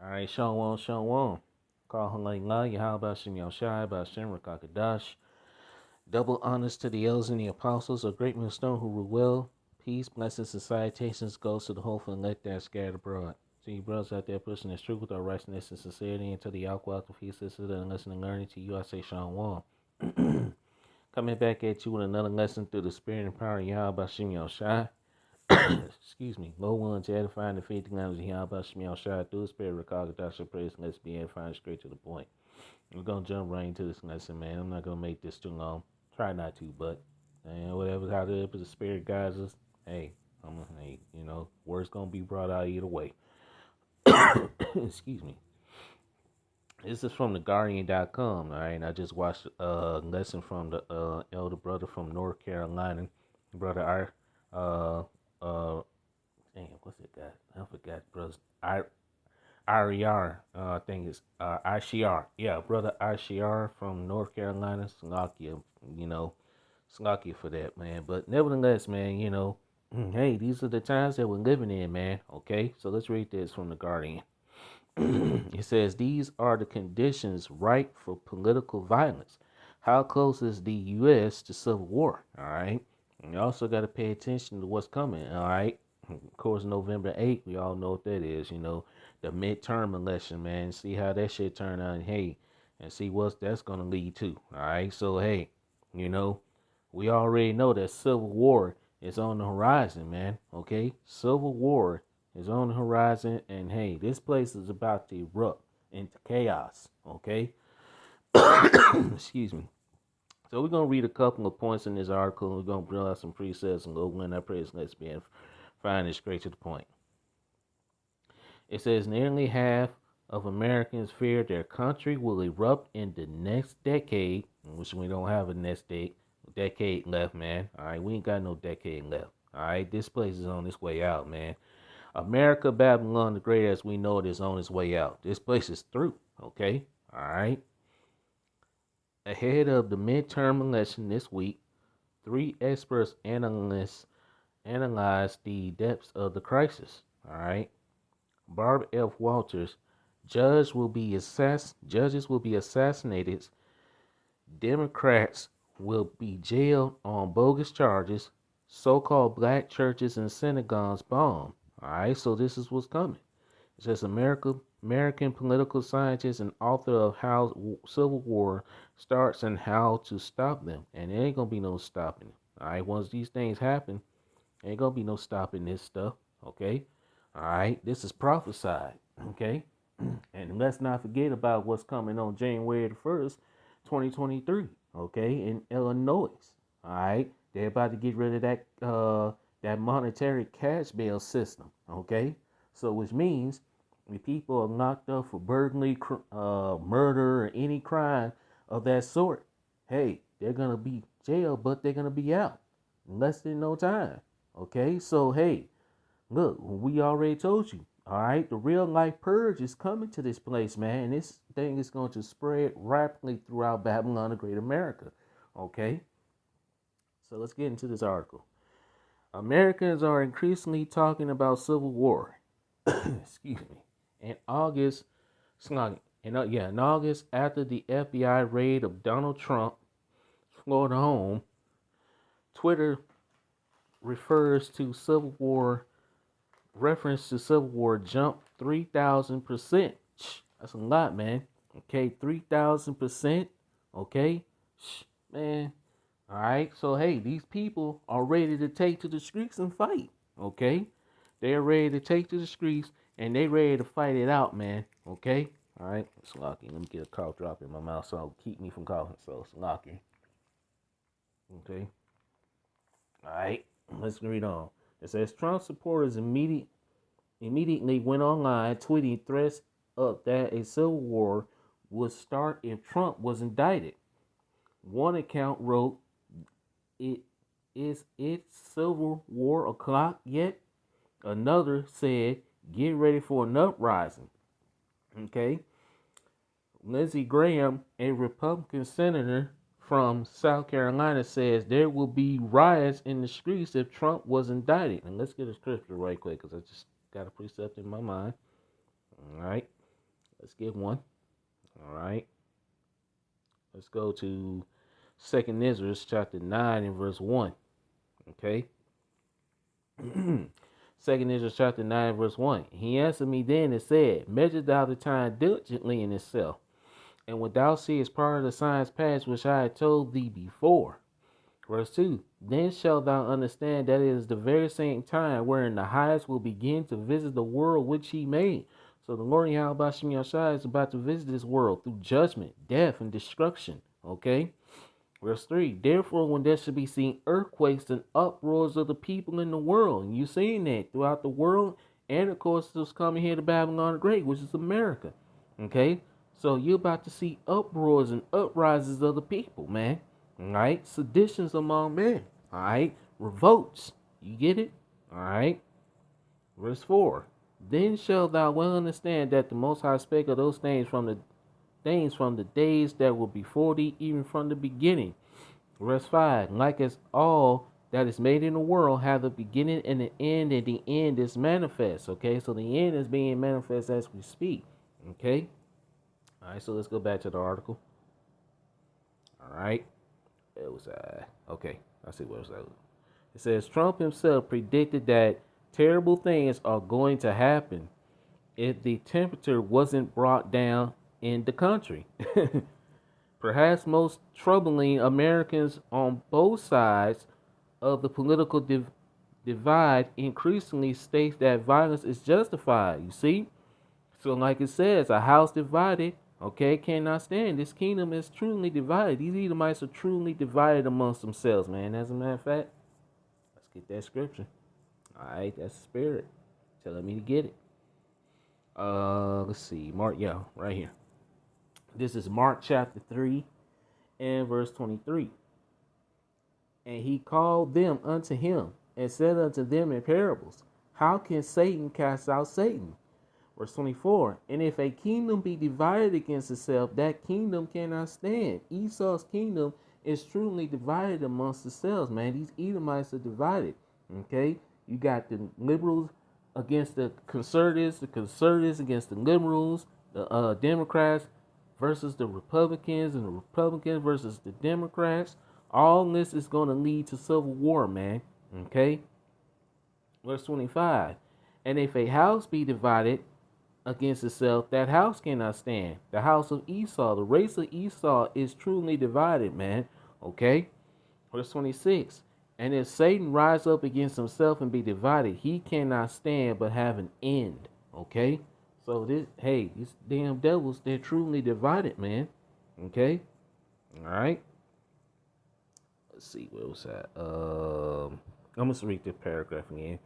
All right, Shalom, Shalom. Call Halay how about Shem Shai, about Shem Rakakadash. Double honors to the elders and the apostles of great millstone who rule well. Peace, blessings, and salutations goes to the hopeful and elect that are scattered abroad. To you brothers out there pushing this truth with our righteousness and sincerity, and to the outquad of peace, sisters, and listening and learning, to you I say Shalom. Coming back at you with another lesson through the spirit and power of Yahweh Shem Shai. Excuse me. Lord willing to edify the faith and knowledge of Yahweh Shem Shai through the spirit of Rakakadash praise, and let's be edifying straight to the point. We're going to jump right into this lesson, man. I'm not going to make this too long. Try not to, but whatever, how the spirit guides us, hey, word's going to be brought out either way. Excuse me. This is from theguardian.com, all right? And I just watched a lesson from the elder brother from North Carolina, brother what's it got? I forgot, brothers. IR, I think it's ICR. Yeah, brother ICR from North Carolina. Slovakia, Slovakia for that, man. But nevertheless, man, hey, these are the times that we're living in, man. Okay, so let's read this from the Guardian. It says, these are the conditions ripe for political violence. How close is the U.S. to civil war? All right. And you also got to pay attention to what's coming. All right. Of course, November 8th, we all know what that is, the midterm election, man. See how that shit turn out, and see what that's going to lead to. All right. So, hey, we already know that civil war is on the horizon, man. Okay. Civil war is on the horizon, and hey, this place is about to erupt into chaos, okay? Excuse me. So we're going to read a couple of points in this article, and we're going to bring out some precepts and go in our prayers. Let's be fine and straight to the point. It says nearly half of Americans fear their country will erupt in the next decade, which we don't have a next decade left, man. All right, we ain't got no decade left. All right, this place is on its way out, man. America, Babylon the Great, as we know it, is on its way out. This place is through, okay? All right. Ahead of the midterm election this week, 3 experts analyzed the depths of the crisis, all right? Barbara F. Walters, judges will be assassinated, Democrats will be jailed on bogus charges, so-called black churches and synagogues bombed. All right, so this is what's coming. It says American political scientist and author of How Civil War Starts and How to Stop Them. And there ain't going to be no stopping it. All right, once these things happen, there ain't going to be no stopping this stuff. Okay? All right, this is prophesied. Okay? And let's not forget about what's coming on January the 1st, 2023. Okay? In Illinois. All right? They're about to get rid of that monetary cash bail system, okay? So which means if people are locked up for burglary, murder, or any crime of that sort, hey, they're going to be jailed, but they're going to be out in less than no time, okay? So, hey, look, we already told you, all right? The real life purge is coming to this place, man. And this thing is going to spread rapidly throughout Babylon, the Great America, okay? So let's get into this article. Americans are increasingly talking about civil war. Excuse me. In August, after the FBI raid of Donald Trump's Florida home, Twitter reference to civil war jumped 3,000%. That's a lot, man. Okay, 3,000%. Okay, man. All right, so hey, these people are ready to take to the streets and fight, okay? They're ready to take to the streets, and they ready to fight it out, man, okay? All right, it's lucky. Let me get a cough drop in my mouth so it'll keep me from coughing, so it's lucky. Okay? All right, let's read on. It says, Trump supporters immediately went online tweeting threats up that a civil war would start if Trump was indicted. One account wrote, Is it civil war o'clock yet? Another said, get ready for an uprising. Okay. Lindsey Graham, a Republican senator from South Carolina, says there will be riots in the streets if Trump was indicted. And let's get a scripture right quick because I just got a precept in my mind. All right. Let's get one. All right. Let's go to 2nd Esdras chapter 9 and verse 1. Okay. 2nd Esdras chapter 9 verse 1. He answered me then and said, measure thou the time diligently in itself, and when thou seest part of the signs past which I had told thee before. Verse 2. Then shalt thou understand that it is the very same time wherein the highest will begin to visit the world which he made. So the Lord Yahweh Shem Yahshua is about to visit this world through judgment, death, and destruction. Okay? Verse 3. Therefore, when there shall be seen earthquakes and uproars of the people in the world, and you're seeing that throughout the world, and of course it's coming here to Babylon the Great, which is America. Okay? So you're about to see uproars and uprises of the people, man. All right? Seditions among men. All right? Revolts. You get it? All right? Verse 4. Then shalt thou well understand that the Most High spake of those things from the days that were before thee, even from the beginning. Verse 5. Like as all that is made in the world have a beginning and an end, and the end is manifest. Okay? So the end is being manifest as we speak. Okay? All right, so let's go back to the article. All right. It was, okay. I see what it was. It says, Trump himself predicted that terrible things are going to happen if the temperature wasn't brought down in the country. Perhaps most troubling, Americans on both sides of the political divide increasingly state that violence is justified. You see? So like it says, a house divided, okay, cannot stand. This kingdom is truly divided. These Edomites are truly divided amongst themselves, man. As a matter of fact, let's get that scripture. All right, that's the spirit telling me to get it. Let's see, Mark, yeah, right here. This is Mark chapter 3 and verse 23. And he called them unto him and said unto them in parables, how can Satan cast out Satan? Verse 24. And if a kingdom be divided against itself, that kingdom cannot stand. Esau's kingdom is truly divided amongst themselves, man. These Edomites are divided. Okay? You got the liberals against the conservatives against the liberals, the Democrats versus the Republicans, and the Republicans versus the Democrats. All this is going to lead to civil war, man. Okay? Verse 25. And if a house be divided against itself, that house cannot stand. The house of Esau, the race of Esau is truly divided, man. Okay? Verse 26. And if Satan rise up against himself and be divided, he cannot stand but have an end. Okay? So these damn devils, they're truly divided, man. Okay? Alright. Let's see, where was that? I'm gonna read this paragraph again.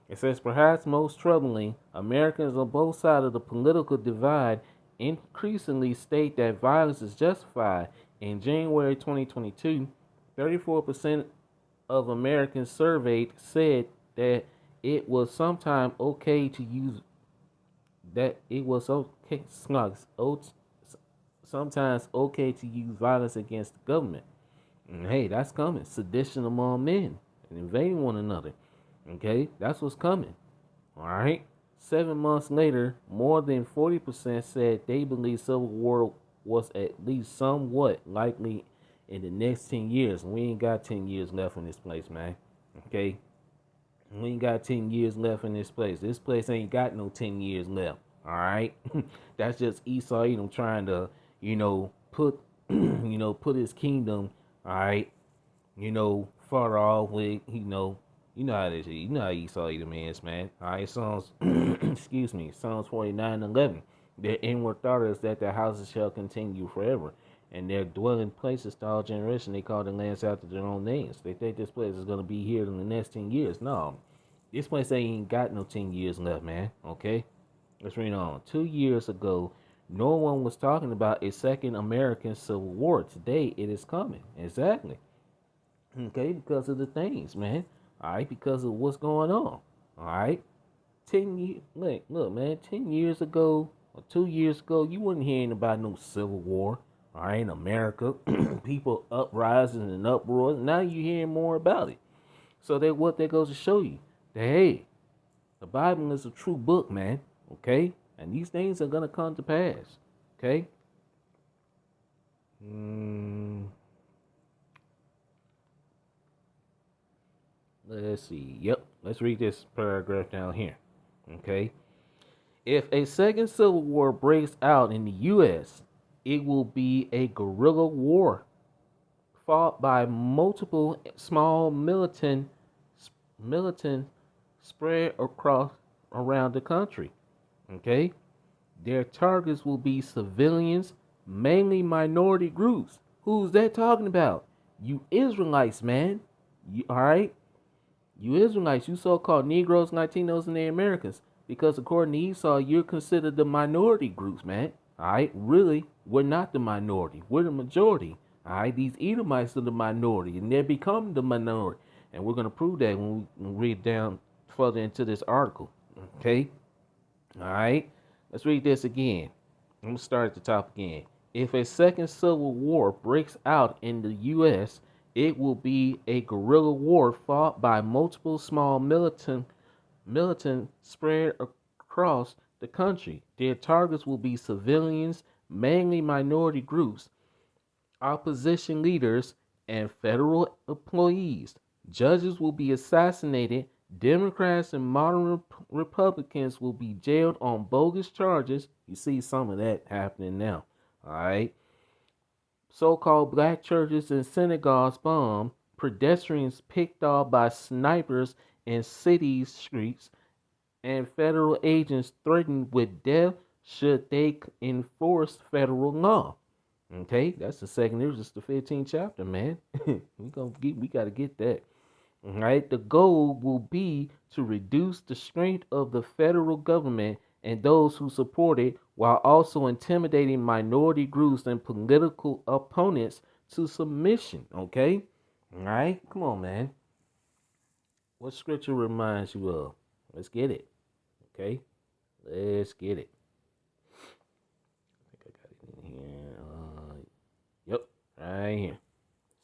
It says, perhaps most troubling, Americans on both sides of the political divide increasingly state that violence is justified. In January 2022, 34% of Americans surveyed said that it was sometimes okay to use sometimes okay to use violence against the government. And hey, that's coming. Sedition among men and invading one another. Okay, that's what's coming. All right. 7 months later, more than 40% said they believe civil war was at least somewhat likely in the next 10 years. And we ain't got 10 years left in this place, man. Okay? We ain't got 10 years left in this place. This place ain't got no 10 years left. All right? That's just Esau, trying to, put, put his kingdom, all right, far off with, you know how it is. You know how Esau Edom is, man. All right, Psalms, excuse me, Psalms 49:11. Their inward thought is that their houses shall continue forever, and their dwelling places to all generation. They call the lands after their own names. They think this place is going to be here in the next 10 years. No, this place ain't got no 10 years left, man. Okay? Let's read on. 2 years ago, no one was talking about a second American Civil War. Today, it is coming. Exactly. Okay, because of the things, man. All right, because of what's going on. All right, 10 years. Look, man. 10 years ago or 2 years ago, you weren't hearing about no civil war. All right, in America, people uprising and uproars. Now you're hearing more about it. So that goes to show you that hey, the Bible is a true book, man. Okay, And these things are going to come to pass. Okay? Let's see. Yep. Let's read this paragraph down here. Okay? If a second civil war breaks out in the U.S., it will be a guerrilla war fought by multiple small militant spread across around the country. Okay? Their targets will be civilians, mainly minority groups. Who's that talking about? You Israelites, man. All right? You Israelites, you so-called Negroes, Latinos, and the Americans. Because according to Esau, you're considered the minority groups, man. All right? Really, we're not the minority. We're the majority. All right? These Edomites are the minority, and they're becoming the minority. And we're going to prove that when we read down further into this article. Okay? All right? Let's read this again. I'm going to start at the top again. If a second civil war breaks out in the U.S., it will be a guerrilla war fought by multiple small militant spread across the country. Their targets will be civilians, mainly minority groups, opposition leaders, and federal employees. Judges will be assassinated. Democrats and modern Republicans will be jailed on bogus charges. You see some of that happening now. All right. So-called black churches and synagogues bombed. Pedestrians picked off by snipers in city streets, and federal agents threatened with death should they enforce federal law. Okay, that's the second. It was just the 15th chapter, man. we gotta get that. All right, the goal will be to reduce the strength of the federal government and those who support it, while also intimidating minority groups and political opponents to submission. Okay, all right, come on, man. What scripture reminds you of? Let's get it. Okay, let's get it. I think I got it in here. Yep, right here.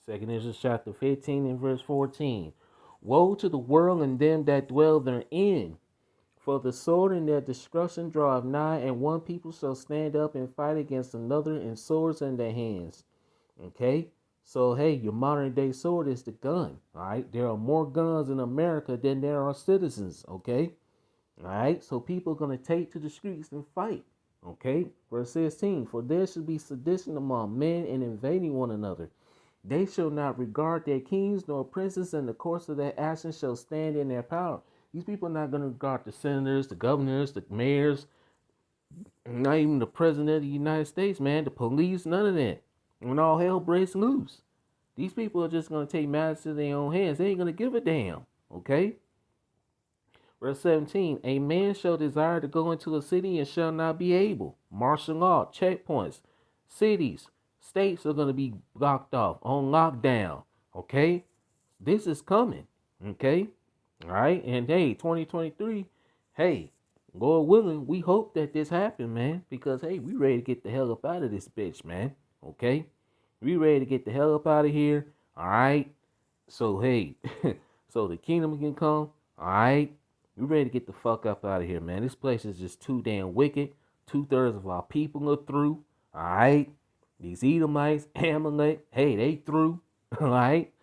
Second Ezra chapter 15 and verse 14. Woe to the world and them that dwell therein, for the sword and their destruction draweth nigh, and one people shall stand up and fight against another, and swords in their hands. Okay? So, hey, your modern day sword is the gun. All right? There are more guns in America than there are citizens. Okay? All right? So, people are going to take to the streets and fight. Okay? Verse 16. For there should be sedition among men and invading one another. They shall not regard their kings nor princes, and the course of their actions shall stand in their power. These people are not going to regard the senators, the governors, the mayors, not even the president of the United States, man, the police, none of that. When all hell breaks loose, these people are just going to take matters to their own hands. They ain't going to give a damn, okay? Verse 17, a man shall desire to go into a city and shall not be able. Martial law, checkpoints, cities, states are going to be blocked off, on lockdown, okay? This is coming, okay? All right, and hey, 2023, hey, Lord willing, we hope that this happens, man, because, hey, we ready to get the hell up out of this bitch, man, okay? We ready to get the hell up out of here, all right? So, hey, so the kingdom can come, all right? We ready to get the fuck up out of here, man. This place is just too damn wicked. 2/3 of our people are through, all right? These Edomites, Amalek, hey, they through, all right?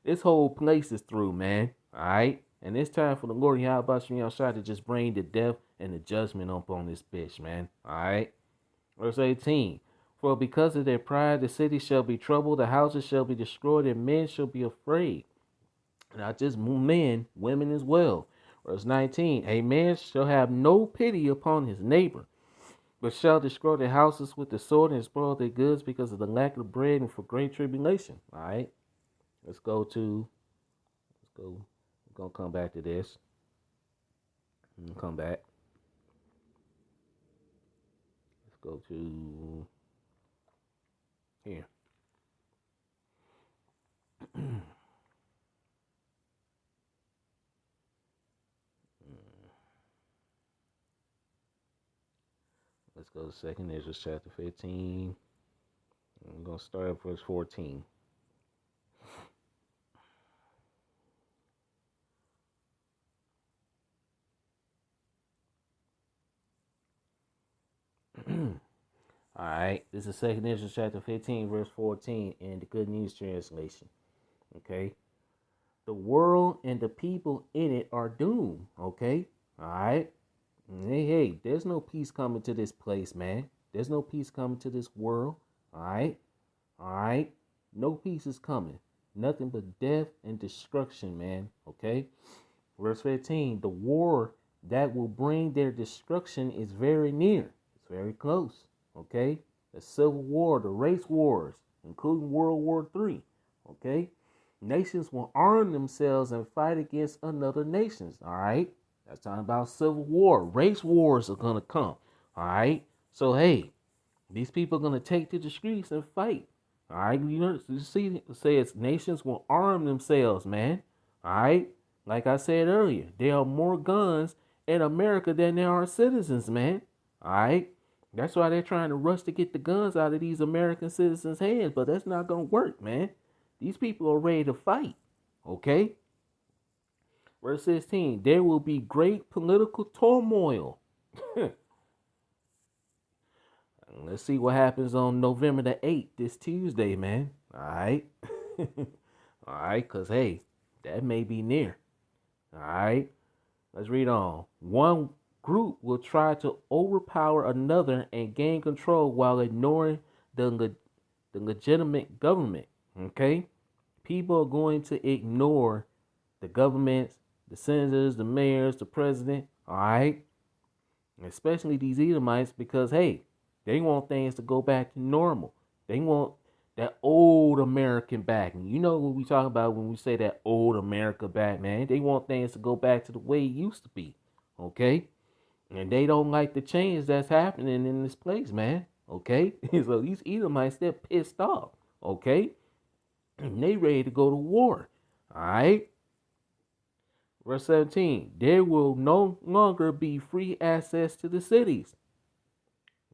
This whole place is through, man, all right? And it's time for the Lord Yahweh to just bring the death and the judgment upon this bitch, man, all right? Verse 18, for because of their pride, the city shall be troubled, the houses shall be destroyed, and men shall be afraid. Not just men, women as well. Verse 19, a man shall have no pity upon his neighbor, but shall destroy their houses with the sword and spoil their goods because of the lack of bread and for great tribulation. All right, let's go. We're gonna come back to this. Come back. Let's go to here. Let's go to 2nd Ezra chapter 15. I'm gonna start at verse 14. All right, this is Second Ezra chapter 15, verse 14 in the Good News Translation. Okay, the world and the people in it are doomed. Okay, all right. Hey, there's no peace coming to this place, man. There's no peace coming to this world. All right, all right. No peace is coming. Nothing but death and destruction, man. Okay. Verse 15, the war that will bring their destruction is very near. It's very close. Okay. The civil war, the race wars, including World War III. Okay. Nations will arm themselves and fight against another nations. All right. That's talking about civil war. Race wars are going to come. All right. So, hey, these people are going to take to the streets and fight. All right. You see, it says nations will arm themselves, man. All right. Like I said earlier, there are more guns in America than there are citizens, man. All right. That's why they're trying to rush to get the guns out of these American citizens' hands, but that's not going to work, man. These people are ready to fight. Okay. Verse 16, there will be great political turmoil. Let's see what happens on November the 8th, this Tuesday, man. All right. All right, because, hey, that may be near. All right. Let's read on. One group will try to overpower another and gain control while ignoring the legitimate government. Okay. People are going to ignore the governments, the senators, the mayors, the president. All right. Especially these Edomites because, hey, they want things to go back to normal. They want that old American back. And you know what we talk about when we say that old America back, man. They want things to go back to the way it used to be. Okay? And they don't like the change that's happening in this place, man. Okay? So these Edomites, they're pissed off. Okay? And they ready to go to war. All right? Verse 17. There will no longer be free access to the cities.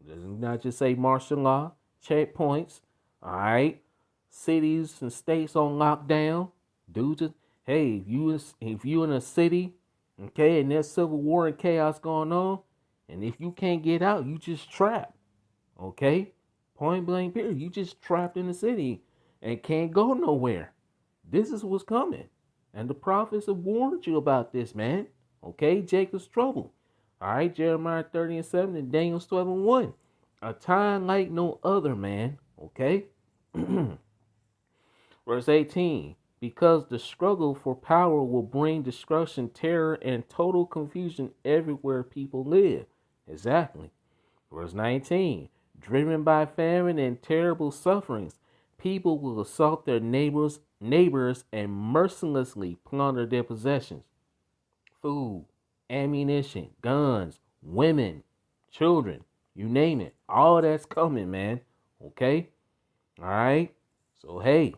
Does not just say martial law, checkpoints, all right, cities and states on lockdown. Due to, hey, if you in a city, okay, and there's civil war and chaos going on, and if you can't get out, you just trapped, okay, point blank period. You just trapped in the city and can't go nowhere. This is what's coming, and the prophets have warned you about this, man. Okay, Jacob's trouble. All right, Jeremiah 30:7 and Daniel 12:1. A time like no other, man. Okay. Verse 18. Because the struggle for power will bring destruction, terror, and total confusion everywhere people live. Exactly. Verse 19. Driven by famine and terrible sufferings, people will assault their neighbors and mercilessly plunder their possessions. Food, ammunition, guns, women, children, you name it. All that's coming, man. Okay? All right? So, hey,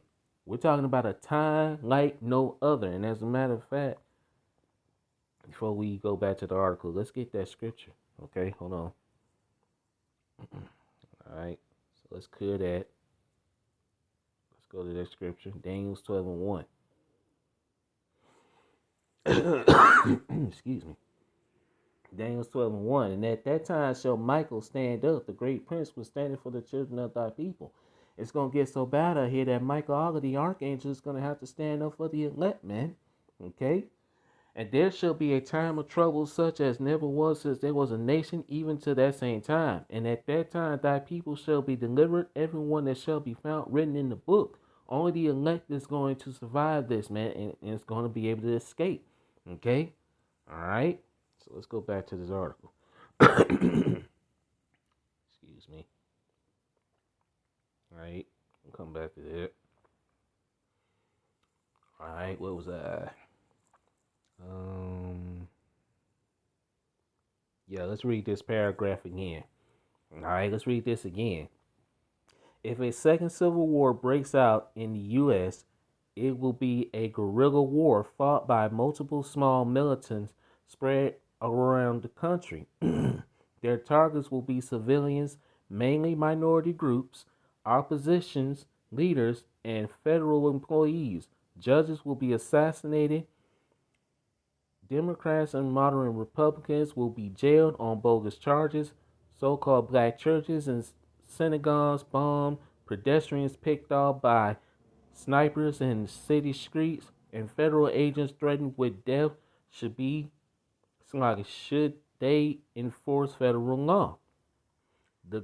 we're talking about a time like no other. And as a matter of fact, before we go back to the article, let's get that scripture. Okay? Hold on. All right? So let's clear that. Let's go to that scripture. Daniel 12:1. Excuse me. Daniel 12:1. And at that time shall Michael stand up, the great prince was standing for the children of thy people. It's going to get so bad out here that Michael, the archangel, is going to have to stand up for the elect, man. Okay? And there shall be a time of trouble such as never was since there was a nation, even to that same time. And at that time thy people shall be delivered, everyone that shall be found written in the book. Only the elect is going to survive this, man, and it's going to be able to escape. Okay? All right? So let's go back to this article. Excuse me. All right. We'll come back to that. All right. What was I? Yeah, let's read this paragraph again. All right. Let's read this again. If a second civil war breaks out in the U.S., it will be a guerrilla war fought by multiple small militants spread around the country. Their targets will be civilians, mainly minority groups, oppositions, leaders, and federal employees. Judges will be assassinated. Democrats and moderate Republicans will be jailed on bogus charges. So-called black churches and synagogues bombed, pedestrians picked off by snipers in city streets, and federal agents threatened with death should they enforce federal law. The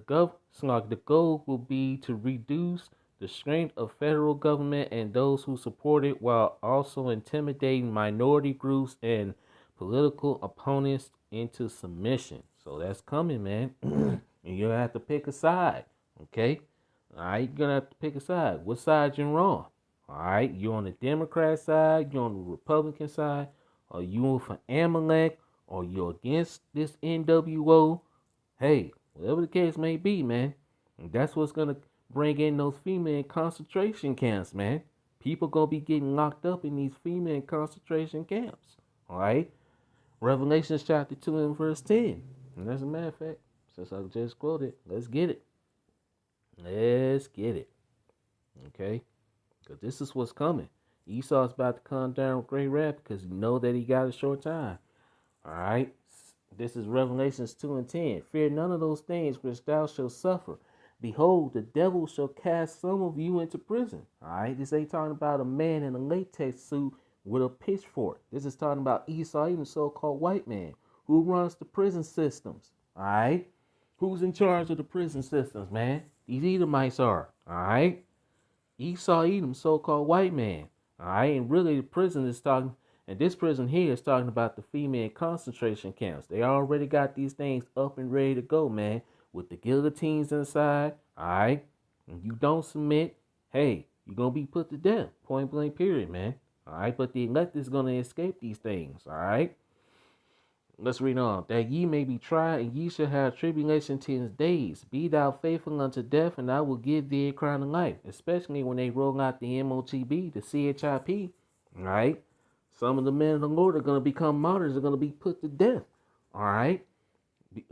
goal will be to reduce the strength of federal government and those who support it, while also intimidating minority groups and political opponents into submission. So that's coming, man. And you're gonna have to pick a side. Okay? Alright, you're gonna have to pick a side. What side you're on? Alright, you on the Democrat side, you on the Republican side, or you for Amalek, or you're against this NWO. Hey, whatever the case may be, man. And that's what's gonna bring in those female concentration camps, man. People gonna be getting locked up in these female concentration camps. Alright? Revelation chapter 2 and verse 10. And as a matter of fact, since I just quoted, let's get it. Let's get it. Okay? Because this is what's coming. Esau's about to come down with great wrath because you know that he got a short time. Alright? This is Revelations 2 and 10. Fear none of those things which thou shalt suffer. Behold, the devil shall cast some of you into prison. Alright? This ain't talking about a man in a latex suit with a pitchfork. This is talking about Esau, even so-called white man, who runs the prison systems. Alright? Who's in charge of the prison systems, man? These Edomites are. Alright? Esau Edom, so-called white man. Alright? And really the prison is talking, and this prison here is talking about the female concentration camps. They already got these things up and ready to go, man. With the guillotines inside. Alright? And you don't submit, hey, you're going to be put to death. Point blank period, man. Alright, but the elect is going to escape these things. Alright? Let's read on. That ye may be tried, and ye shall have tribulation 10 days. Be thou faithful unto death, and I will give thee a crown of life. Especially when they roll out the MOTB, the CHIP. Alright? Some of the men of the Lord are going to become martyrs. They're going to be put to death. Alright?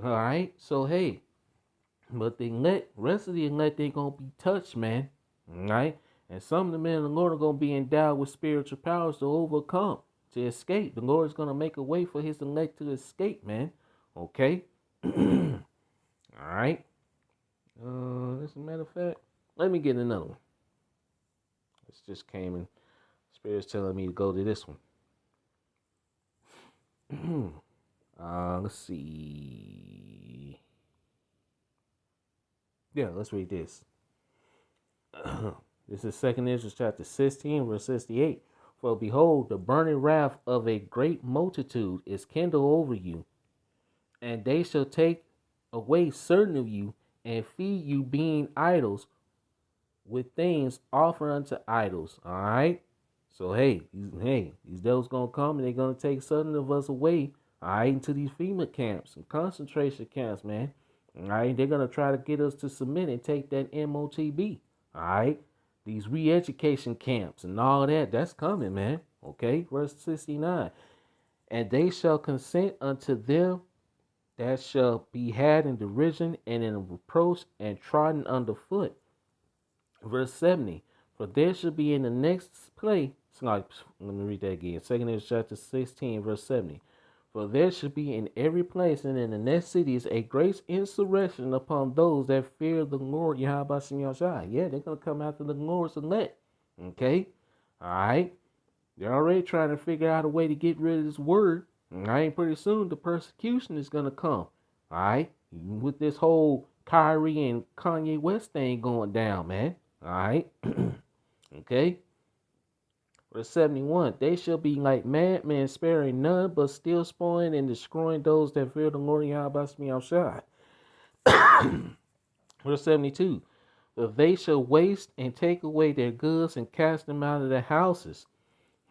Alright? So, hey. But the elect, rest of the elect ain't going to be touched, man. Alright? And some of the men of the Lord are going to be endowed with spiritual powers to overcome, to escape. The Lord is going to make a way for his elect to escape, man. Okay? All right. As a matter of fact, let me get another one. This just came in. Spirit's telling me to go to this one. Let's see. Yeah, let's read this. This is 2 Esdras chapter 16, verse 68. For behold, the burning wrath of a great multitude is kindled over you, and they shall take away certain of you, and feed you, being idols, with things offered unto idols. All right? So, these devils going to come, and they're going to take certain of us away, all right, into these FEMA camps and concentration camps, man. All right? They're going to try to get us to submit and take that MOTB, all right? These re-education camps and all that, that's coming, man. Okay, verse 69. And they shall consent unto them that shall be had in derision and in reproach and trodden underfoot. Verse 70. For there shall be in the next place, let me read that again. 2 Esdras chapter 16, verse 70. For there shall be in every place and in the next cities a great insurrection upon those that fear the Lord Yahweh Shem Yahshua. Yeah, they're going to come after the Lord's elect. Okay? All right? They're already trying to figure out a way to get rid of this word. All right? Pretty soon the persecution is going to come. All right? With this whole Kyrie and Kanye West thing going down, man. All right? Okay? Verse 71, they shall be like madmen, sparing none, but still spoiling and destroying those that fear the Lord Yahweh Shem Yahshua. Verse 72, but they shall waste and take away their goods and cast them out of their houses.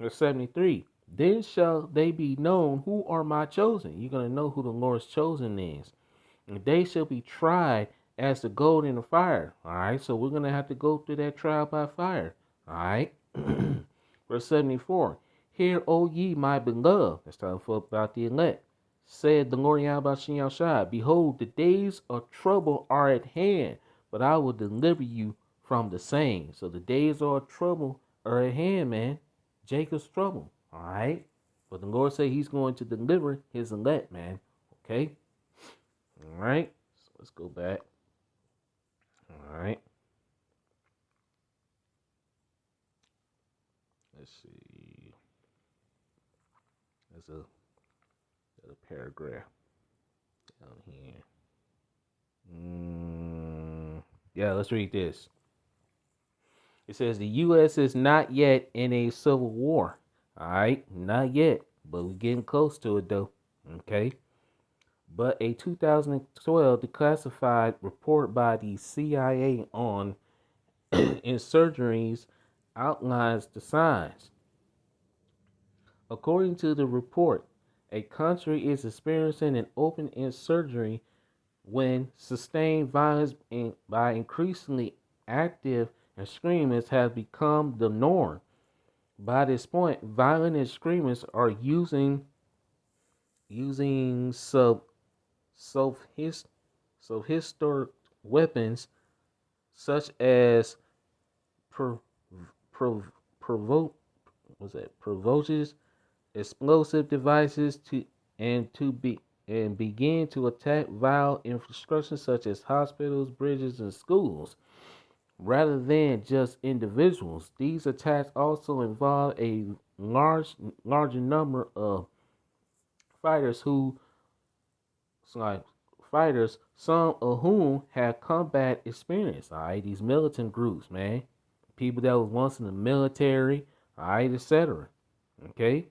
Verse 73, then shall they be known who are my chosen. You're going to know who the Lord's chosen is. And they shall be tried as the gold in the fire. All right, so we're going to have to go through that trial by fire. All right. Verse 74, hear, O ye my beloved. That's talking about the elect. Said the Lord Yahweh Shem Yahshua, behold, the days of trouble are at hand, but I will deliver you from the same. So the days of trouble are at hand, man. Jacob's trouble. All right. But the Lord said he's going to deliver his elect, man. Okay. All right. So let's go back. All right. Let's see. There's a paragraph down here. Yeah, let's read this. It says the U.S. is not yet in a civil war. All right, not yet, but we're getting close to it though. Okay. But a 2012 declassified report by the CIA on insurgencies outlines the signs. According to the report, a country is experiencing an open insurgency when sustained violence by increasingly active extremists has become the norm. By this point, violent extremists are using historic weapons such as pro, pro, provoke provocative explosive devices and begin to attack vital infrastructure such as hospitals, bridges, and schools. Rather than just individuals, these attacks also involve a larger number of fighters some of whom have combat experience. All right, these militant groups, man, people that was once in the military, all right, etc. Okay,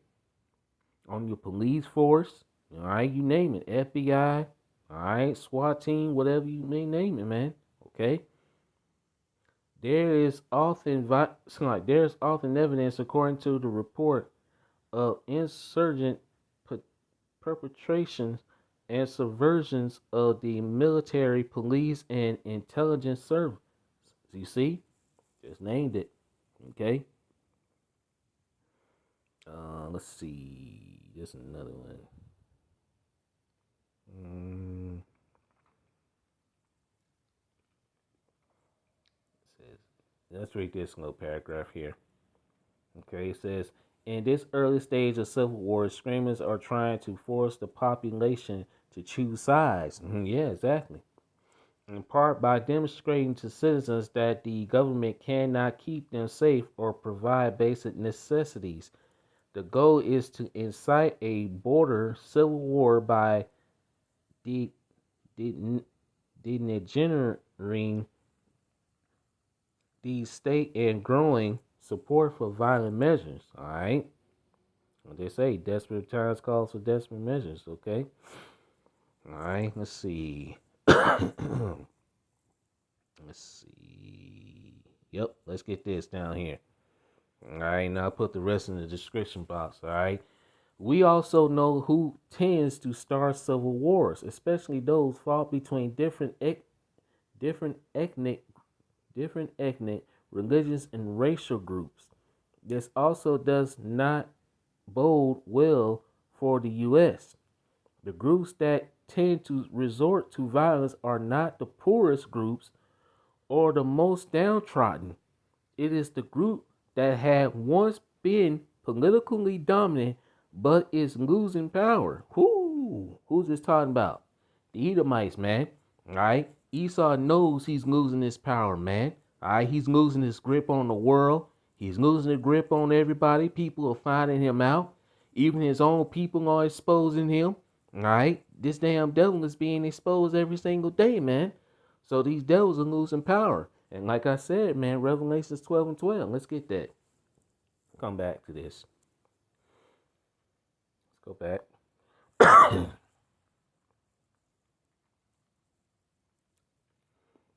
on your police force, all right, you name it, FBI, all right, SWAT team, whatever you may name it, man. Okay. There's often evidence, according to the report, of insurgent perpetrations and subversions of the military, police, and intelligence service. You see, just named it. Okay. Let's see. There's another one. Let's read this little paragraph here. Okay, it says, in this early stage of civil war, extremists are trying to force the population to choose sides. Yeah, exactly. In part by demonstrating to citizens that the government cannot keep them safe or provide basic necessities. The goal is to incite a border civil war by degenerating the state and growing support for violent measures. All right. What they say, desperate times calls for desperate measures. Okay. All right. Let's see. Let's see. Yep. Let's get this down here. All right. Now I'll put the rest in the description box. All right. We also know who tends to start civil wars, especially those fought between different ethnic, religious, and racial groups. This also does not bode well for the U.S. The groups that tend to resort to violence are not the poorest groups or the most downtrodden. It is the group that had once been politically dominant but is losing power. Who's this talking about? The Edomites, man. All right. Esau knows he's losing his power, man. All right. He's losing his grip on the world. He's losing the grip on everybody. People are finding him out. Even his own people are exposing him. All right. This damn devil is being exposed every single day, man. So these devils are losing power. And like I said, man, Revelations 12:12. Let's get that. Come back to this. Let's go back.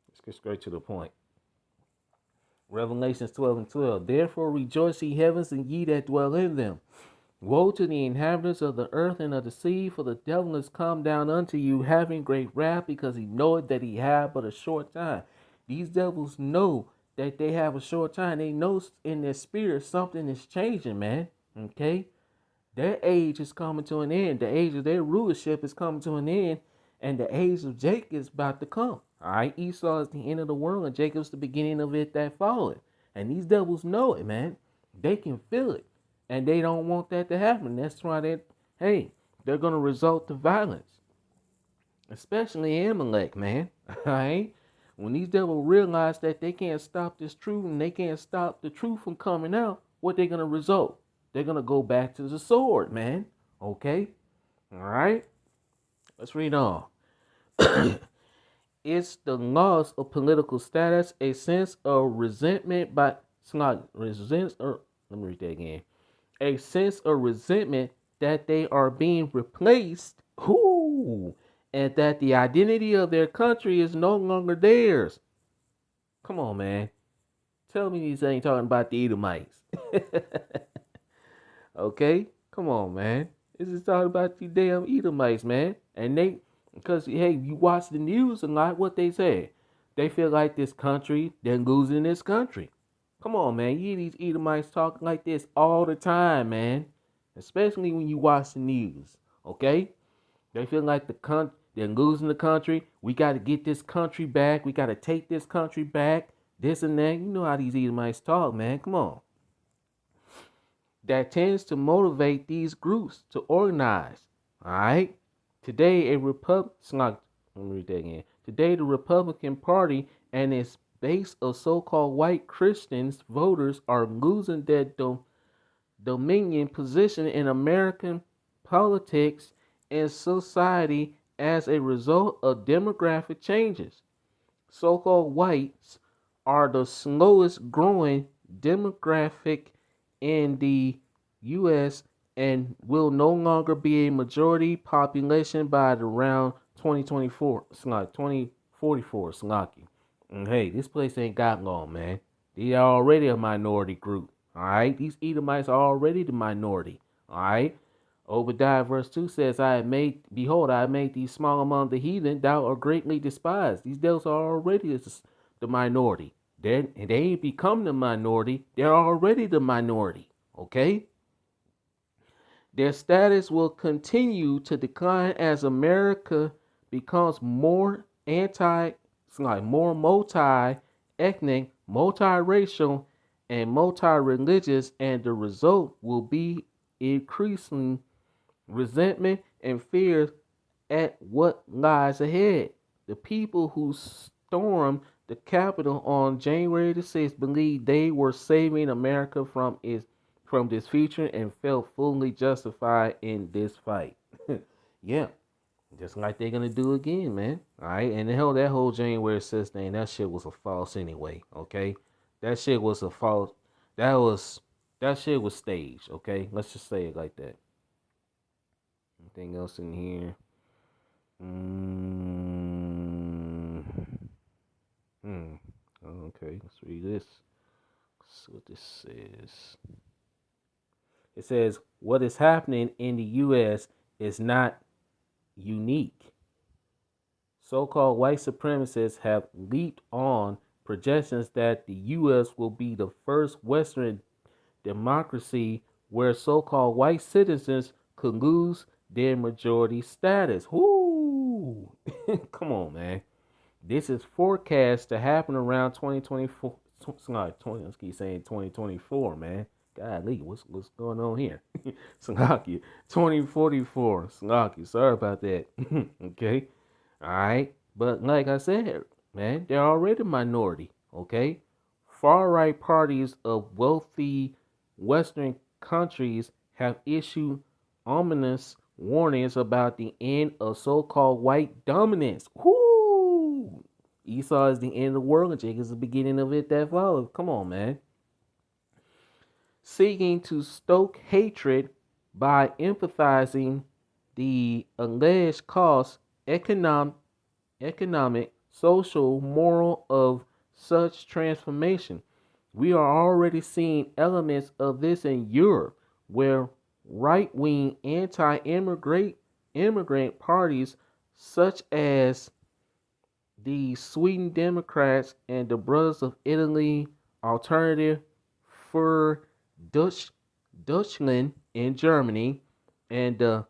Let's get straight to the point. Revelations 12:12. Therefore rejoice, ye heavens, and ye that dwell in them. Woe to the inhabitants of the earth and of the sea, for the devil is come down unto you, having great wrath, because he knoweth that he have but a short time. These devils know that they have a short time. They know in their spirit something is changing, man. Okay? Their age is coming to an end. The age of their rulership is coming to an end. And the age of Jacob is about to come. All right? Esau is the end of the world, and Jacob's the beginning of it that followed. And these devils know it, man. They can feel it. And they don't want that to happen. That's why they're going to result to violence. Especially Amalek, man. All right? When these devils realize that they can't stop this truth and they can't stop the truth from coming out, what they're gonna result? They're gonna go back to the sword, man. Okay? Alright? Let's read on. It's the loss of political status, a sense of resentment by it's not resents or let me read that again. A sense of resentment that they are being replaced. Ooh, and that the identity of their country is no longer theirs. Come on, man. Tell me these ain't talking about the Edomites. Okay? Come on, man. This is talking about the damn Edomites, man. And they, because, hey, you watch the news a lot, what they say. They feel like this country, they're losing this country. Come on, man. You hear these Edomites talking like this all the time, man. Especially when you watch the news, okay? They feel like they're losing the country. We got to get this country back. We got to take this country back. This and that. You know how these Edomites talk, man. Come on. That tends to motivate these groups to organize. All right. Today, let me read that again. Today, the Republican Party and its base of so-called white Christians voters are losing their dominion position in American politics and society as a result of demographic changes. So-called whites are the slowest growing demographic in the U.S. and will no longer be a majority population by around 2024. It's like 2044. It's lucky. And hey, this place ain't got long, man. They are already a minority group. All right, these Edomites are already the minority. All right. Obadiah verse 2 says, Behold, I have made thee small among the heathen, thou art greatly despised. These devils are already the minority. They ain't become the minority. They're already the minority. Okay? Their status will continue to decline as America becomes more more multi-ethnic, multiracial, and multi-religious, and the result will be increasing resentment and fears at what lies ahead. The people who stormed the Capitol on January the 6th believed they were saving America from this future and felt fully justified in this fight. Yeah, just like they're gonna do again, man. All right, and that whole January 6th thing, that shit was a false anyway. Okay, that shit was a false. That shit was staged. Okay, let's just say it like that. Anything else in here? Okay, let's read this. Let's see what this says. It says, what is happening in the U.S. is not unique. So-called white supremacists have leaped on projections that the U.S. will be the first Western democracy where so-called white citizens could lose their majority status. Woo! Come on, man. This is forecast to happen around 2024. Let's keep saying 2024, man. Golly, what's going on here? Slocky, 2044. Slocky, sorry about that. Okay, all right. But like I said, man, they're already a minority. Okay, far right parties of wealthy Western countries have issued ominous warnings about the end of so-called white dominance. Whoo! Esau is the end of the world, and Jacob is the beginning of it that follows. Come on, man. Seeking to stoke hatred by emphasizing the alleged cost, economic, social, moral of such transformation. We are already seeing elements of this in Europe, where right-wing anti-immigrant parties such as the Sweden Democrats and the Brothers of Italy Alternative for Deutschland in Germany, and then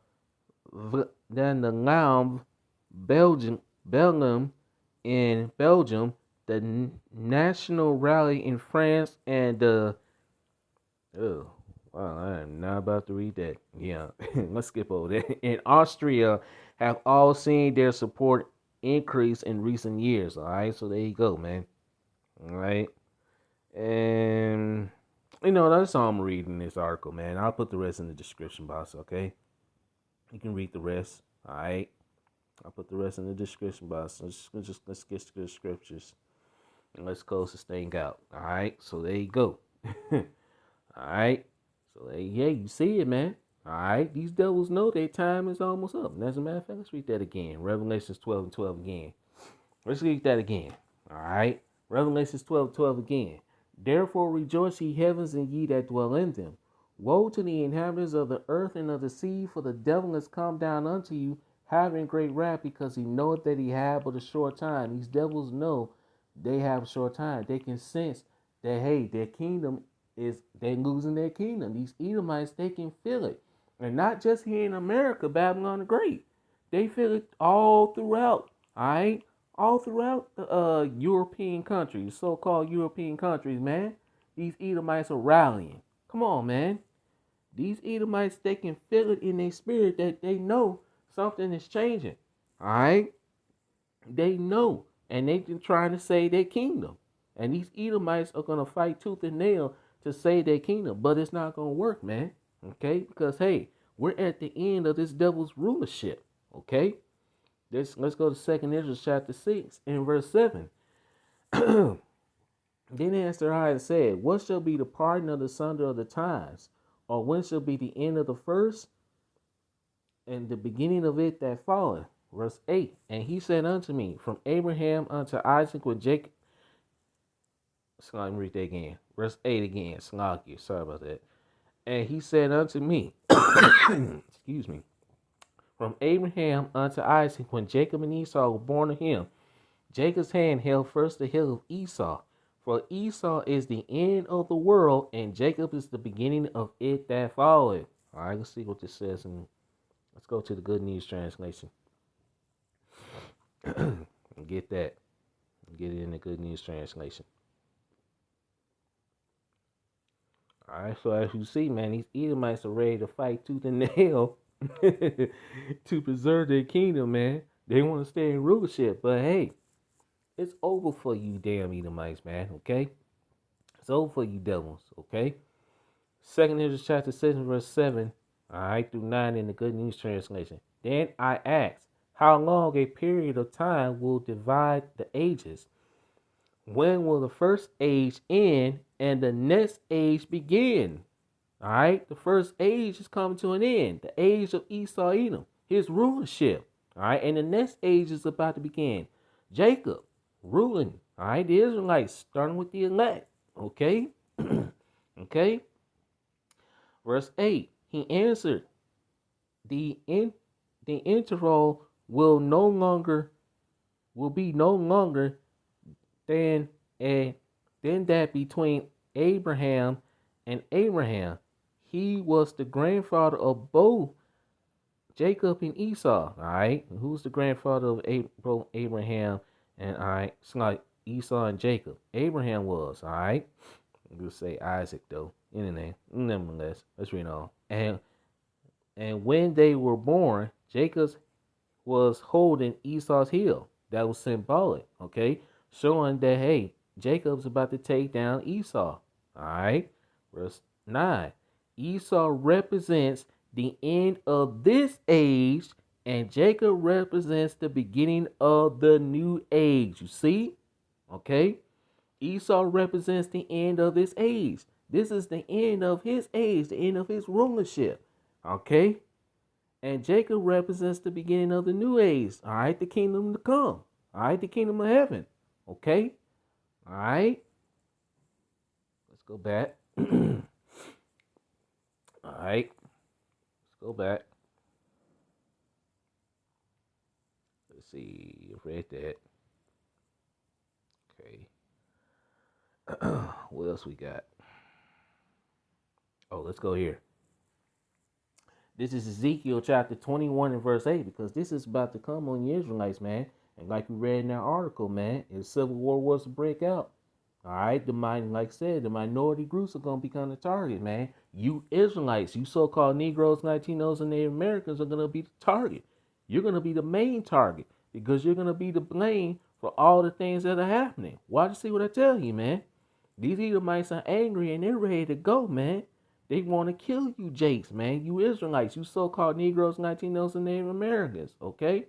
the Laum Belgium in Belgium, the National Rally in France, and the I'm not about to read that. Yeah, let's skip over that. In Austria, have all seen their support increased in recent years. All right, so there you go, man. All right, and that's all I'm reading this article, man. I'll put the rest in the description box. Okay, you can read the rest. All right, I'll put the rest in the description box. Let's get to the scriptures and let's close this thing out. All right, so there you go. All right, so yeah, you see it, man. All right, these devils know their time is almost up. And as a matter of fact, let's read that again. Revelations 12:12 again. Let's read that again. All right, Revelations 12:12 again. Therefore rejoice, ye heavens, and ye that dwell in them. Woe to the inhabitants of the earth and of the sea, for the devil is come down unto you, having great wrath, because he knoweth that he have but a short time. These devils know they have a short time. They can sense that, hey, their kingdom they're losing their kingdom. These Edomites, they can feel it. And not just here in America, Babylon the Great. They feel it all throughout, all right? All throughout the European countries, so-called European countries, man. These Edomites are rallying. Come on, man. These Edomites, they can feel it in their spirit that they know something is changing, all right? They know, and they've been trying to save their kingdom. And these Edomites are going to fight tooth and nail to save their kingdom, but it's not going to work, man. Okay, because hey, we're at the end of this devil's rulership. Okay, let's go to 2 Esdras chapter 6 and verse 7. Then answered I and said, what shall be the pardon of the sunder of the times? Or when shall be the end of the first and the beginning of it that falleth? Verse 8. And he said unto me, from Abraham unto Isaac with Jacob. Let me read that again. Verse 8 again. Sorry about that. And he said unto me, excuse me, from Abraham unto Isaac, when Jacob and Esau were born of him, Jacob's hand held first the heel of Esau. For Esau is the end of the world, and Jacob is the beginning of it that followeth. All right, let's see what this says. And let's go to the Good News Translation. Get that. Get it in the Good News Translation. All right, so as you see, man, these Edomites are ready to fight tooth and nail to preserve their kingdom, man. They want to stay in rulership, but hey, it's over for you damn Edomites, man, okay? It's over for you devils, okay? 2 Esdras chapter 6 verse 7, all right, through 9 in the Good News Translation. Then I asked, how long a period of time will divide the ages? When will the first age end and the next age begin? All right, the first age is coming to an end. The age of Esau Edom, his rulership. All right, and the next age is about to begin. Jacob ruling. All right, the Israelites starting with the elect. Okay, okay. Verse 8. He answered, the interval will be no longer than that between Abraham and Abraham. He was the grandfather of both Jacob and Esau. All right, who's the grandfather of both Abraham and it's like Esau and Jacob. Abraham was. All right, we'll say Isaac though. In the name, nevertheless, let's read on. And when they were born, Jacob was holding Esau's heel. That was symbolic. Okay. Showing that, hey, Jacob's about to take down Esau. All right. Verse 9. Esau represents the end of this age, and Jacob represents the beginning of the new age. You see? Okay. Esau represents the end of this age. This is the end of his age, the end of his rulership. Okay. And Jacob represents the beginning of the new age. All right. The kingdom to come. All right. The kingdom of heaven. Okay. All right. Let's go back. All right. Let's go back. Let's see. I've read that. Okay. What else we got? Oh, let's go here. This is Ezekiel chapter 21 and verse 8, because this is about to come on the Israelites, man. And like we read in that article, man, if civil war was to break out, all right, like I said, the minority groups are going to become the target, man. You Israelites, you so-called Negroes, Latinos, and Native Americans are going to be the target. You're going to be the main target. because you're going to be to blame for all the things that are happening. Watch and see what I tell you, man. These Edomites are angry and they're ready to go, man. They want to kill you, Jakes, man. You Israelites, you so-called Negroes, Latinos, and Native Americans, okay?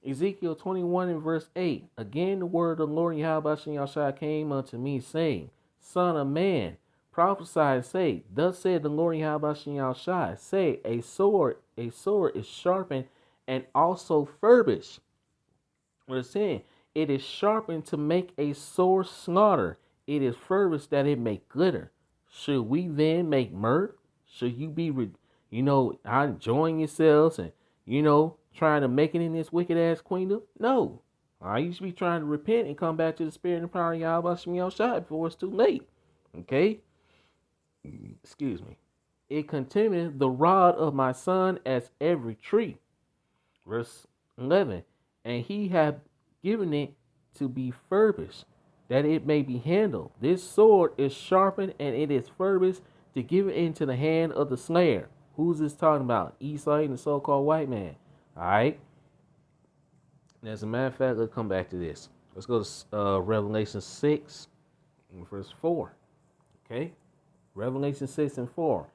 Ezekiel 21 and verse 8. Again, the word of the Lord Yahweh Shai came unto me, saying, Son of man, prophesy and say, Thus said the Lord Yahweh Shai, say, a sword is sharpened and also furbished. What it's saying, it is sharpened to make a sore slaughter. It is furbished that it may glitter. Should we then make mirth? Should you be, enjoying yourselves and, trying to make it in this wicked ass queendom? No. You should be trying to repent and come back to the spirit and power of Yahweh Shai before it's too late. Okay? Excuse me. It continued the rod of my son as every tree. Verse 11. And he hath given it to be furbished, that it may be handled. This sword is sharpened and it is furbished to give it into the hand of the slayer. Who's this talking about? Esau and the so-called white man. All right. And as a matter of fact, let's come back to this. Let's go to Revelation 6, verse 4. Okay. Revelation 6 and 4.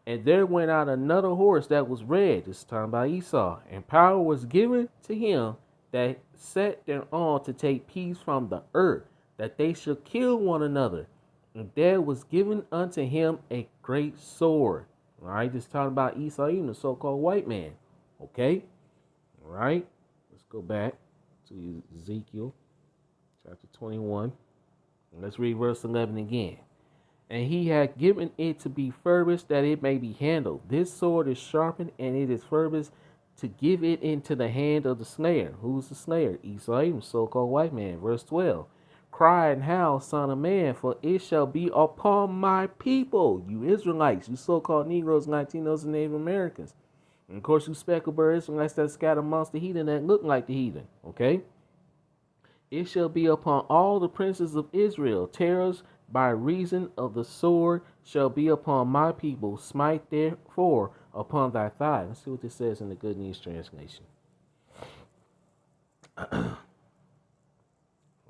And there went out another horse that was red. This is talking about Esau. And power was given to him that sat thereon to take peace from the earth, that they should kill one another. And there was given unto him a great sword. All right, this is talking about Esau, even the so-called white man. Okay, all right, let's go back to Ezekiel chapter 21. And let's read verse 11 again. And he had given it to be furbished, that it may be handled. This sword is sharpened, and it is furbished to give it into the hand of the slayer. Who's the slayer? Esau, even so-called white man. Verse 12. Cry and howl, son of man, for it shall be upon my people, you Israelites, you so-called Negroes, Latinos, and Native Americans. And of course, you speckled bird Israelites that scattered amongst the heathen that look like the heathen. Okay? It shall be upon all the princes of Israel. Terrors by reason of the sword shall be upon my people. Smite therefore upon thy thigh. Let's see what this says in the Good News Translation.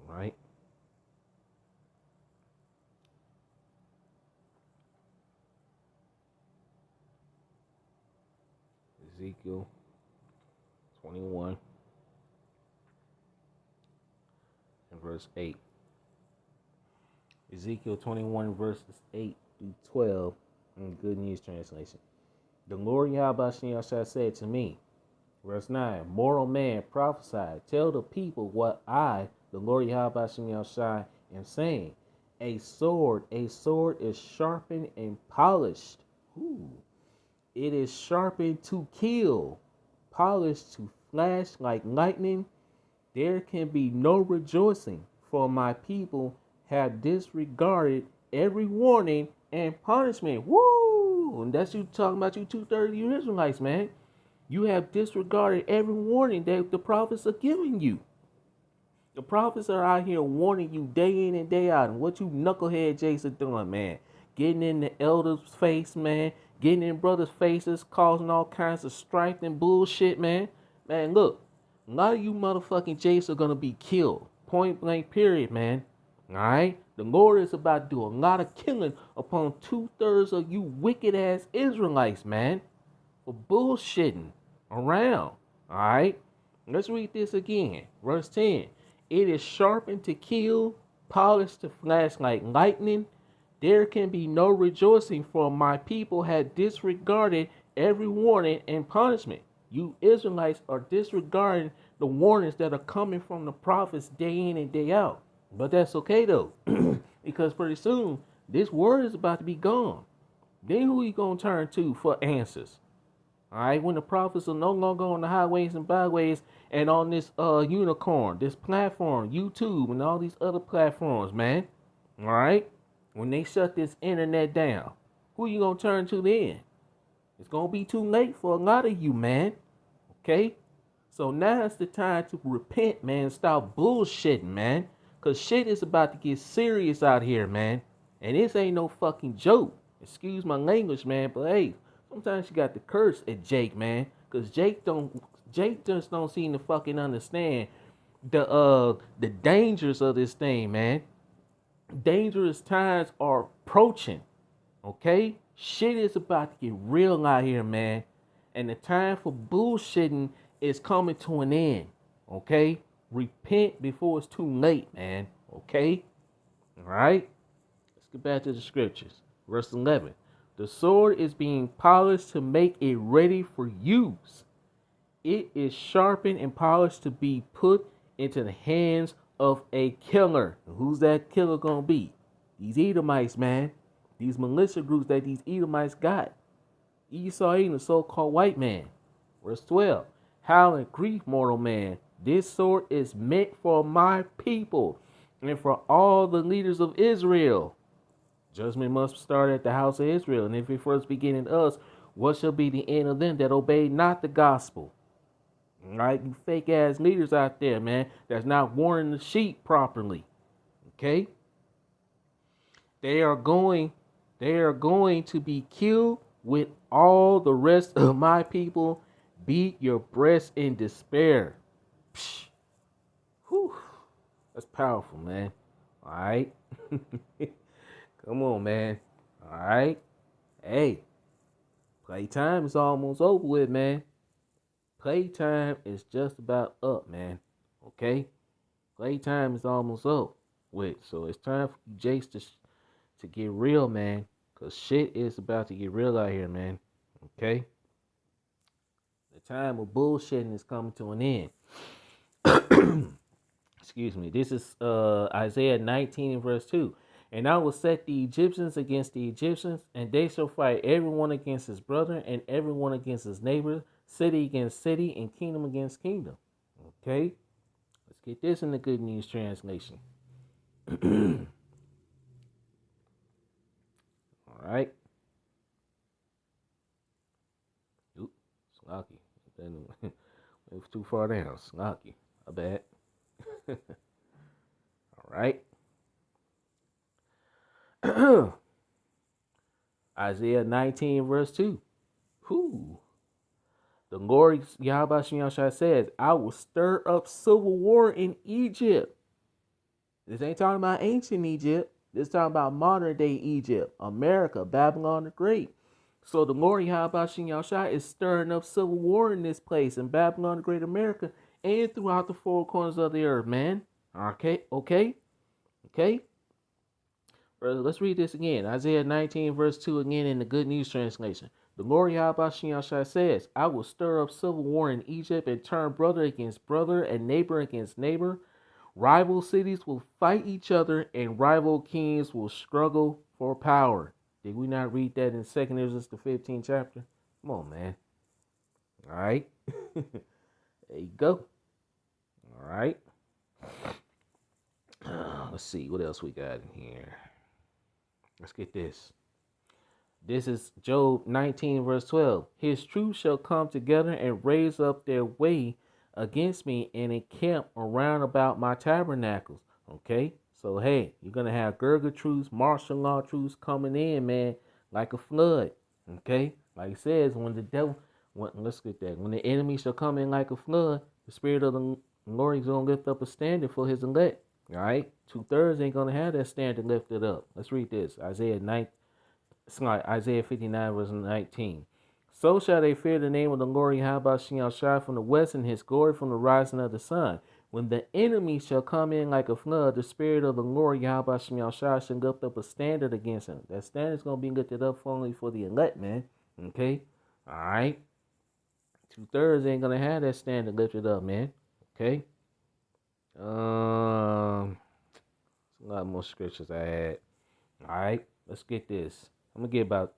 Right? Ezekiel 21 and verse 8. Ezekiel 21 verses 8 through 12 in the Good News Translation. The Lord Yahweh said to me, verse 9, Mortal man, prophesy, tell the people what I, the Lord Yahweh am saying. A sword is sharpened and polished. Ooh. It is sharpened to kill, polished to flash like lightning. There can be no rejoicing, for my people have disregarded every warning and punishment. Woo! And that's you talking about, you 2/3 of you Israelites, man. You have disregarded every warning that the prophets are giving you. The prophets are out here warning you day in and day out. And what you knucklehead Jakes are doing, man. Getting in the elders' face, man. Getting in brothers' faces, causing all kinds of strife and bullshit, man. Man, look. A lot of you motherfucking Jakes are going to be killed. Point blank period, man. Alright? The Lord is about to do a lot of killing upon 2/3 of you wicked ass Israelites, man. For bullshitting around. Alright? Let's read this again. Verse 10. It is sharpened to kill, polished to flash like lightning. There can be no rejoicing, for my people had disregarded every warning and punishment. You Israelites are disregarding the warnings that are coming from the prophets day in and day out. But that's okay though, because pretty soon this word is about to be gone. Then who you gonna turn to for answers? All right, when the prophets are no longer on the highways and byways and on this unicorn, this platform, YouTube, and all these other platforms, man. All right, when they shut this internet down, who you gonna turn to then? It's gonna be too late for a lot of you, man. Okay, so now it's the time to repent, man. Stop bullshitting, man. Cause shit is about to get serious out here, man. And this ain't no fucking joke. Excuse my language, man. But hey, sometimes you got to curse at Jake, man. Cause Jake don't Jake just don't seem to fucking understand the dangers of this thing, man. Dangerous times are approaching. Okay? Shit is about to get real out here, man. And the time for bullshitting is coming to an end. Okay? Repent before it's too late, man. Okay? Alright? Let's get back to the scriptures. Verse 11. The sword is being polished to make it ready for use. It is sharpened and polished to be put into the hands of a killer. Who's that killer gonna be? These Edomites, man. These militia groups that these Edomites got. Esau ain't a so-called white man. Verse 12. Howl and grief, mortal man. This sword is meant for my people and for all the leaders of Israel. Judgment must start at the house of Israel. And if it first begin in us, what shall be the end of them that obey not the gospel? Right? You fake ass leaders out there, man, that's not warning the sheep properly. Okay? They are going to be killed with all the rest of my people. Beat your breast in despair. Psh. Whew. That's powerful, man. All right. Come on, man. All right. Hey, playtime is almost over with, man. Playtime is just about up, man. Okay? Playtime is almost up with. So it's time for Jace to get real, man. Because shit is about to get real out here, man. Okay? The time of bullshitting is coming to an end. Excuse me. This is Isaiah 19 and verse 2. And I will set the Egyptians against the Egyptians, and they shall fight everyone against his brother, and everyone against his neighbor, city against city, and kingdom against kingdom. Okay? Let's get this in the Good News Translation. All right. Oop, slocky. Went too far down. Slocky. My bad. All right. Isaiah 19 verse 2. Who? The Lord Yahweh Shemashai says, I will stir up civil war in Egypt. This ain't talking about ancient Egypt. This is talking about modern day Egypt, America, Babylon the Great. So the Lord Yahweh Shemashai is stirring up civil war in this place, in Babylon the Great, America, and throughout the four corners of the earth, man. Okay. Let's read this again. Isaiah 19 verse 2 again in the Good News Translation. The Lord Yahweh says, I will stir up civil war in Egypt and turn brother against brother and neighbor against neighbor. Rival cities will fight each other and rival kings will struggle for power. Did we not read that in 2 Esdras the 15th chapter? Come on, man. All right. There you go. All right. Let's see what else we got in here. Let's get this. This is Job 19 verse 12. His troops shall come together and raise up their way against me and encamp around about my tabernacles. Okay? So, hey, you're going to have Gurga troops, martial law troops coming in, man, like a flood. Okay? Like it says, when the enemy shall come in like a flood, the Spirit of the Lord is going to lift up a standard for his elect. All right, 2/3 ain't gonna have that standard lifted up. Let's read this. Isaiah 59 verse 19. So shall they fear the name of the Lord Yahweh shall shine from the west, and his glory from the rising of the sun. When the enemy shall come in like a flood, the Spirit of the Lord Yahweh shall lift up a standard against him. That standard's gonna be lifted up only for the elect, man. Okay, all right. 2/3 ain't gonna have that standard lifted up, man. Okay. A lot more scriptures I had. All right, let's get this. I'm gonna get about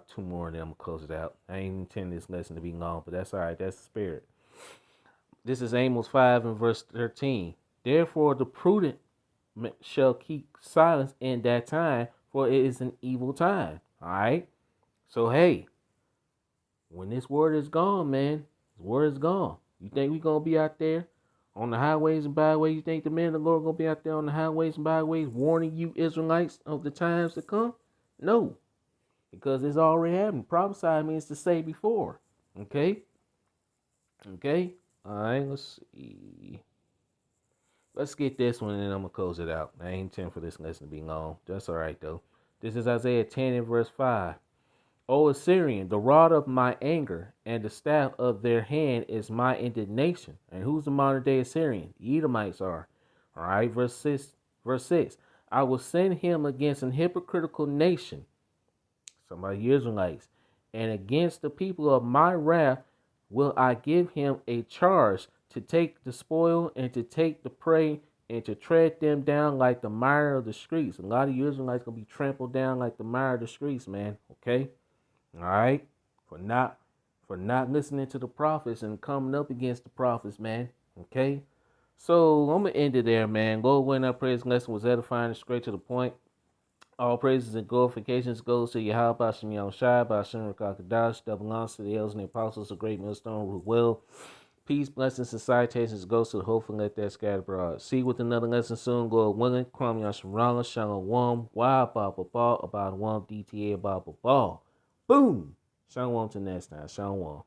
2 more, and then I'm gonna close it out. I ain't intending this lesson to be long, but that's all right. That's the spirit. This is Amos 5 and verse 13. Therefore, the prudent shall keep silence in that time, for it is an evil time. All right. So hey, when this word is gone, man, this word is gone. You think we gonna be out there on the highways and byways? You think the men of the Lord going to be out there on the highways and byways warning you Israelites of the times to come? No, because it's already happened. Prophesy means to say before. Okay? Okay. All right. Let's see. Let's get this one and then I'm gonna close it out. I ain't intending for this lesson to be long. That's all right though. This is Isaiah 10 and verse 5. O Assyrian, the rod of my anger and the staff of their hand is my indignation. And who's the modern day Assyrian? The Edomites are. All right, verse 6. Verse 6. I will send him against an hypocritical nation, somebody Israelites, and against the people of my wrath will I give him a charge to take the spoil and to take the prey and to tread them down like the mire of the streets. A lot of you Israelites gonna be trampled down like the mire of the streets, man. Okay, all right, for not listening to the prophets and coming up against the prophets, man. Okay, so I'm gonna end it there, man. Lord, when our praise lesson was edifying and straight to the point. All praises and glorifications goes to Yahweh Bashem Yahushai, Bashem Rakakadash, that belongs to the elders and the apostles of great millstone who will. Peace, blessings, and salutations goes to the hopeful and let that scatter abroad. See you with another lesson soon, Lord willing. Kwam Yashim Rala, Shalom Wam, Wild Baba Ball, about one DTA Baba Ball. Boom! Shalom to next time. Shalom.